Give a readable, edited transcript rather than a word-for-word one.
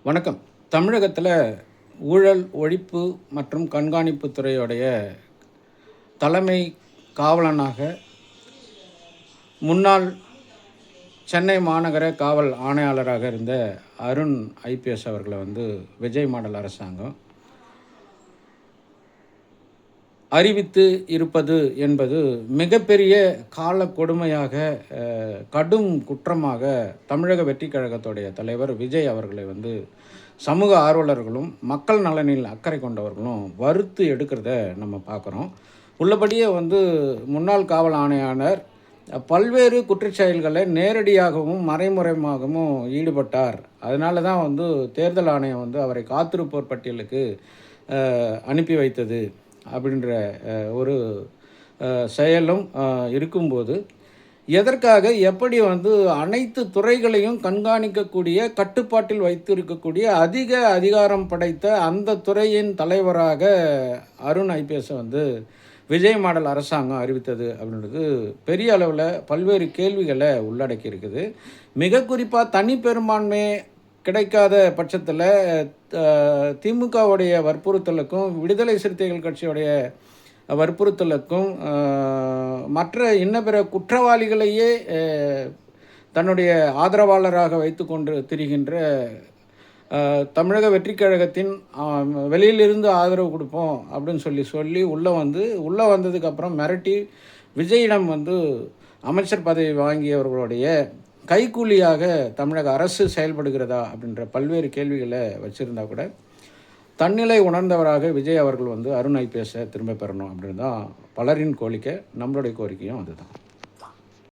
வணக்கம். தமிழகத்தில் ஊழல் ஒழிப்பு மற்றும் கண்காணிப்பு துறையுடைய தலைமை காவலனாக முன்னாள் சென்னை மாநகர காவல் ஆணையாளராக இருந்த அருண் ஐபிஎஸ் அவர்களை விஜய் மாடல் அரசாங்கம் அறிவித்து இருப்பது என்பது மிகப்பெரிய கால கொடுமையாக, கடும் குற்றமாக தமிழக வெற்றி கழகத்துடைய தலைவர் விஜய் அவர்களை சமூக ஆர்வலர்களும் மக்கள் நலனில் அக்கறை கொண்டவர்களும் வறுத்து எடுக்கிறத நம்ம பார்க்குறோம். உள்ளபடியே முன்னாள் காவல் ஆணையாளர் பல்வேறு குற்றச்செயல்களை நேரடியாகவும் மறைமுறையாகவும் ஈடுபட்டார். அதனால தான் தேர்தல் ஆணையம் அவரை காத்திருப்போர் பட்டியலுக்கு அனுப்பி வைத்தது அப்படின்ற ஒரு செயலும் இருக்கும்போது, எதற்காக எப்படி அனைத்து துறைகளையும் கண்காணிக்கக்கூடிய, கட்டுப்பாட்டில் வைத்திருக்கக்கூடிய அதிக அதிகாரம் படைத்த அந்த துறையின் தலைவராக அருண் ஐபிஎஸ் விஜய் மாடல் அரசாங்கம் அறிவித்தது அப்படின்றது பெரிய அளவில் பல்வேறு கேள்விகளை உள்ளடக்கி இருக்குது. மிக குறிப்பாக தனி பெரும்பான்மை கிடைக்காத பட்சத்தில் திமுகவுடைய வற்புறுத்தலுக்கும் விடுதலை சிறுத்தைகள் கட்சியுடைய வற்புறுத்தலுக்கும் மற்ற இன்ன பிற குற்றவாளிகளையே தன்னுடைய ஆதரவாளராக வைத்து கொண்டு திரிகின்ற தமிழக வெற்றி கழகத்தின் வெளியிலிருந்து ஆதரவு கொடுப்போம் அப்படின்னு சொல்லி உள்ளே வந்ததுக்கப்புறம் மிரட்டி விஜயிடம் அமைச்சர் பதவி வாங்கியவர்களுடைய கைக்கூலியாக தமிழக அரசு செயல்படுகிறதா அப்படின்ற பல்வேறு கேள்விகளை வச்சுருந்தா கூட, தன்னிலை உணர்ந்தவராக விஜய் அவர்கள் அருண் ஐபிஎஸ்ஸை திரும்ப பெறணும் அப்படின்னு தான் பலரின் கோரிக்கை. நம்மளுடைய கோரிக்கையும் அதுதான்.